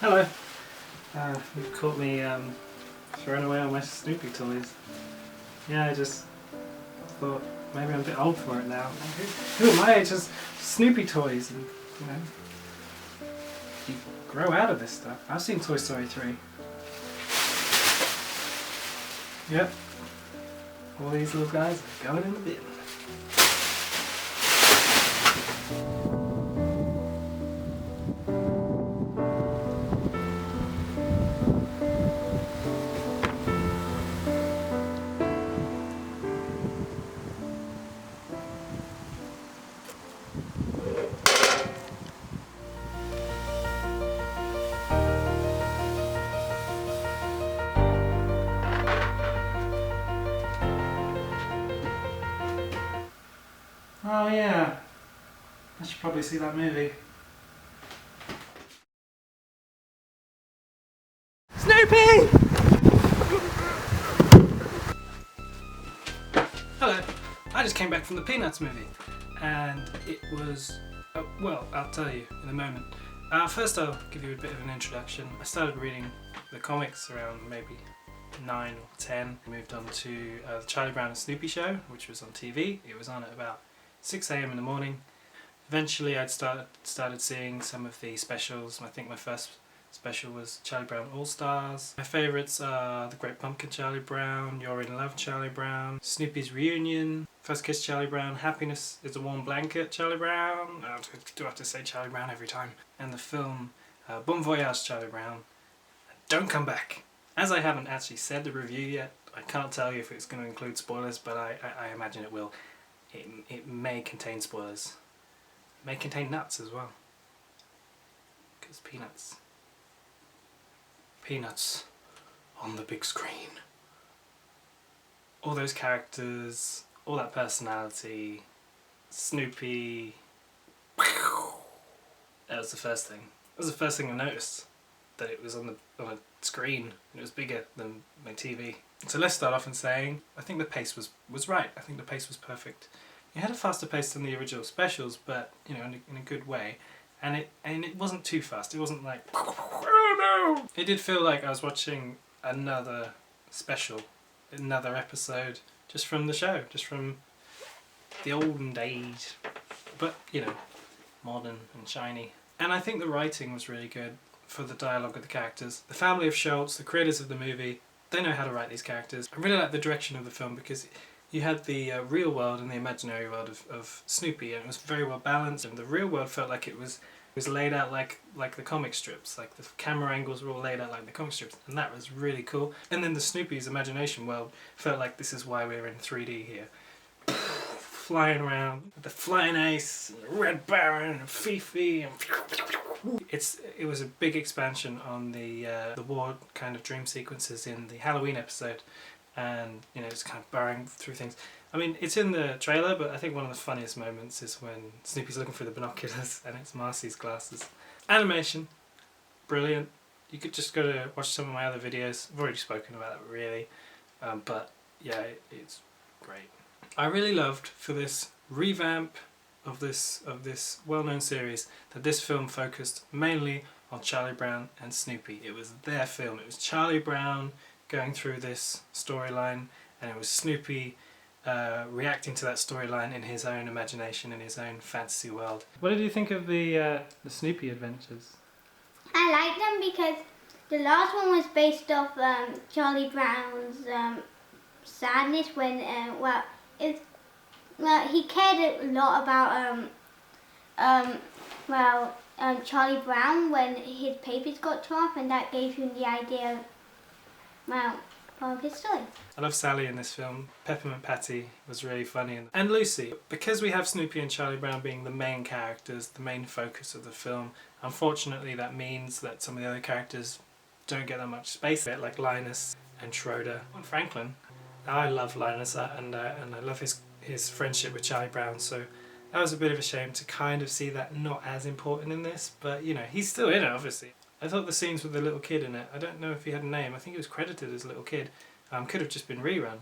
Hello. You caught me throwing away all my Snoopy toys. Yeah, I just thought maybe I'm a bit old for it now. Who at my age has Snoopy toys? And you grow out of this stuff. I've seen Toy Story 3. Yep. All these little guys are going in the bin. Oh yeah, I should probably see that movie. Snoopy! Hello, I just came back from the Peanuts movie and it was, well, I'll tell you in a moment. First I'll give you a bit of an introduction. I started reading the comics around maybe 9 or 10. I moved on to the Charlie Brown and Snoopy show, which was on TV. It was on at about 6 AM in the morning. Eventually I'd started seeing some of the specials. I think my first special was Charlie Brown All Stars. My favourites are The Great Pumpkin Charlie Brown, You're in Love Charlie Brown, Snoopy's Reunion, First Kiss Charlie Brown, Happiness is a Warm Blanket Charlie Brown. Do I have to say Charlie Brown every time? And the film Bon Voyage Charlie Brown, Don't Come Back. As I haven't actually said the review yet, I can't tell you if it's going to include spoilers, but I imagine it will. It may contain spoilers. It may contain nuts as well. Because Peanuts on the big screen. All those characters, all that personality, Snoopy. That was the first thing. That was the first thing I noticed. That it was on a screen and it was bigger than my TV. So let's start off in saying I think the pace was right. I think the pace was perfect. It had a faster pace than the original specials, but in a good way. And it wasn't too fast. It wasn't like, oh no! It did feel like I was watching another special, another episode, just from the show, just from the olden days. But modern and shiny. And I think the writing was really good for the dialogue of the characters. The family of Schultz, the creators of the movie, they know how to write these characters. I really like the direction of the film because you had the real world and the imaginary world of Snoopy, and it was very well balanced, and the real world felt like it was laid out like the comic strips, like the camera angles were all laid out like the comic strips, and that was really cool. And then the Snoopy's imagination world felt like this is why we're in 3D here. Flying around, the Flying Ace, and the Red Baron, and Fifi, and it was a big expansion on the war kind of dream sequences in the Halloween episode, and it's kind of burrowing through things. I mean, it's in the trailer, but I think one of the funniest moments is when Snoopy's looking through the binoculars and it's Marcy's glasses. Animation, brilliant. You could just go to watch some of my other videos. I've already spoken about it really, but yeah, it's great. I really loved for this revamp of this well-known series that this film focused mainly on Charlie Brown and Snoopy. It was their film. It was Charlie Brown going through this storyline, and it was Snoopy reacting to that storyline in his own imagination, in his own fantasy world. What did you think of the Snoopy adventures? I liked them because the last one was based off Charlie Brown's sadness when he cared a lot about Charlie Brown when his papers got torn off, and that gave him the idea of his story. I love Sally in this film. Peppermint Patty was really funny. And Lucy. Because we have Snoopy and Charlie Brown being the main characters, the main focus of the film, unfortunately that means that some of the other characters don't get that much space, like Linus and Schroeder and Franklin. I love Linus and I love his friendship with Charlie Brown, so that was a bit of a shame to kind of see that not as important in this, but he's still in it obviously. I thought the scenes with the little kid in it, I don't know if he had a name, I think he was credited as little kid, could have just been rerun,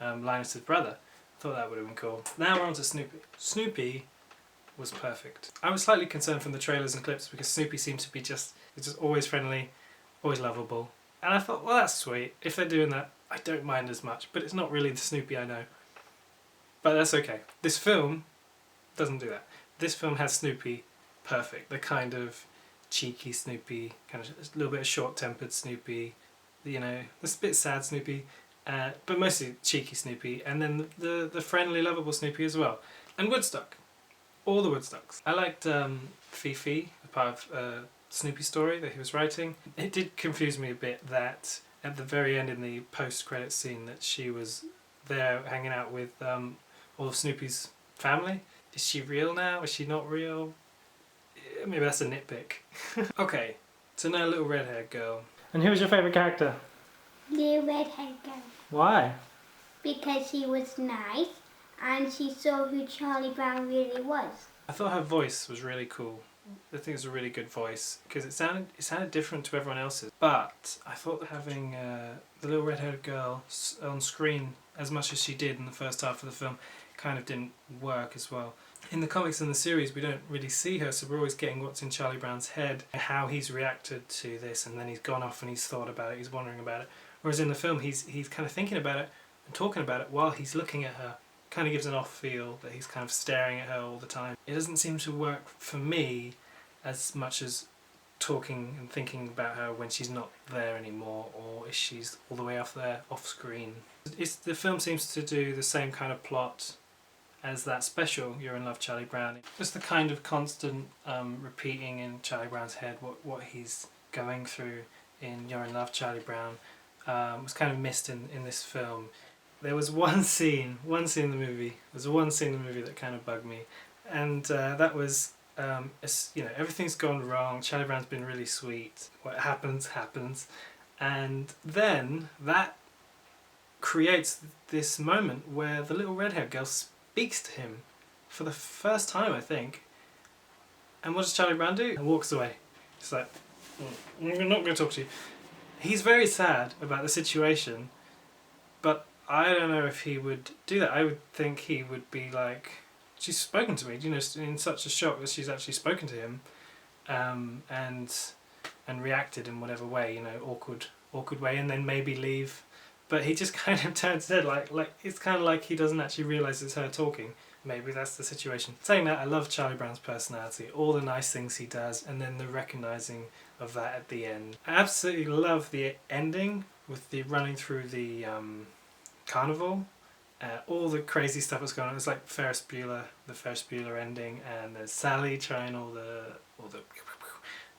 Linus's brother. I thought that would have been cool. Now we're on to Snoopy. Snoopy was perfect. I was slightly concerned from the trailers and clips because Snoopy seems to be just always friendly, always lovable. And I thought, well, that's sweet. If they're doing that, I don't mind as much. But it's not really the Snoopy I know. But that's okay. This film doesn't do that. This film has Snoopy perfect. The kind of cheeky Snoopy, kind of a little bit of short-tempered Snoopy, you know, this bit sad Snoopy, but mostly cheeky Snoopy, and then the friendly, lovable Snoopy as well. And Woodstock. All the Woodstocks. I liked Fifi, the part of Snoopy's story that he was writing. It did confuse me a bit that at the very end in the post-credit scene that she was there hanging out with all of Snoopy's family. Is she real now? Is she not real? Maybe that's a nitpick. Okay, so now little red-haired girl. And who was your favourite character? The redhead girl. Why? Because she was nice and she saw who Charlie Brown really was. I thought her voice was really cool. I think it was a really good voice because it sounded different to everyone else's. But I thought having the little red-haired girl on screen as much as she did in the first half of the film kind of didn't work as well. In the comics and the series we don't really see her, so we're always getting what's in Charlie Brown's head, how he's reacted to this, and then he's gone off and he's thought about it, he's wondering about it. Whereas in the film he's kind of thinking about it and talking about it while he's looking at her. Kind of gives an off feel that he's kind of staring at her all the time. It doesn't seem to work for me as much as talking and thinking about her when she's not there anymore, or if she's all the way off there, off screen. The film seems to do the same kind of plot as that special, You're in Love, Charlie Brown. Just the kind of constant repeating in Charlie Brown's head what he's going through in You're in Love, Charlie Brown was kind of missed in this film. There was one scene in the movie, that kind of bugged me, and that was, you know, everything's gone wrong, Charlie Brown's been really sweet, what happens, and then that creates this moment where the little redhead girl speaks to him for the first time, I think, and what does Charlie Brown do? He walks away. He's like, I'm not going to talk to you. He's very sad about the situation, but I don't know if he would do that. I would think he would be like, she's spoken to me, you know, in such a shock that she's actually spoken to him, and reacted in whatever way, you know, awkward way, and then maybe leave. But he just kind of turns his head like it's kind of like he doesn't actually realise it's her talking. Maybe that's the situation. Saying that, I love Charlie Brown's personality, all the nice things he does, and then the recognising of that at the end. I absolutely love the ending with the running through the carnival, all the crazy stuff that's going on. It's like the Ferris Bueller ending, and there's Sally trying all the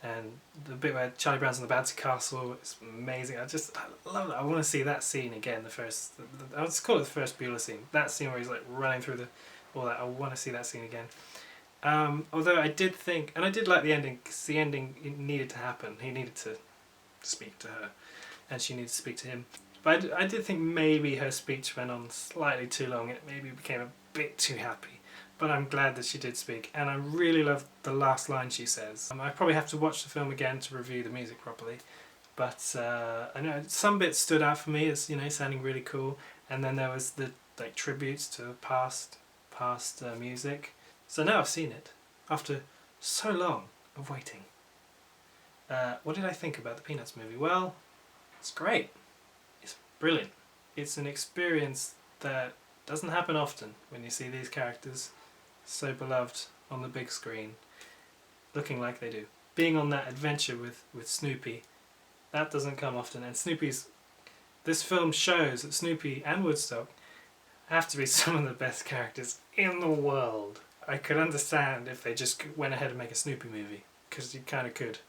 and the bit where Charlie Brown's in the bouncy castle. It's amazing. I love that. I want to see that scene again. I would call it the Ferris Bueller scene. That scene where he's like running through all that. I want to see that scene again. Although I did think, and I did like the ending, because the ending needed to happen. He needed to speak to her, and she needed to speak to him. But I did think maybe her speech went on slightly too long. It maybe became a bit too happy. But I'm glad that she did speak, and I really love the last line she says. I probably have to watch the film again to review the music properly, but I know some bits stood out for me as, you know, sounding really cool, and then there was the like tributes to past music. So now I've seen it after so long of waiting. What did I think about the Peanuts movie? Well, it's great. It's brilliant. It's an experience that doesn't happen often when you see these characters so beloved on the big screen, looking like they do. Being on that adventure with Snoopy, that doesn't come often, and this film shows that Snoopy and Woodstock have to be some of the best characters in the world. I could understand if they just went ahead and make a Snoopy movie, because you kind of could.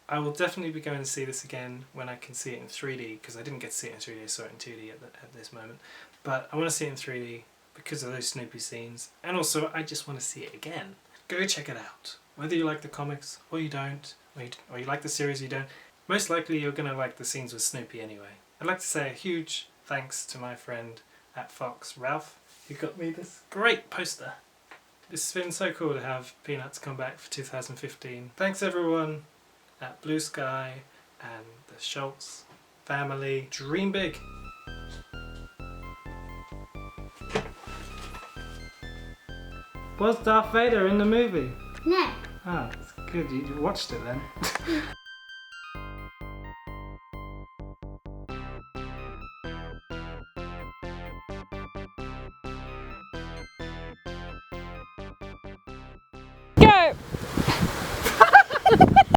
I will definitely be going to see this again when I can see it in 3D, because I didn't get to see it in 3D, I saw it in 2D at this moment. But I want to see it in 3D because of those Snoopy scenes, and also I just want to see it again. Go check it out. Whether you like the comics or you don't, or you like the series or you don't, most likely you're going to like the scenes with Snoopy anyway. I'd like to say a huge thanks to my friend at Fox, Ralph, who got me this great poster. It's been so cool to have Peanuts come back for 2015. Thanks everyone at Blue Sky and the Schultz family. Dream big! Was Darth Vader in the movie? No. Oh, it's good. You watched it then. Go!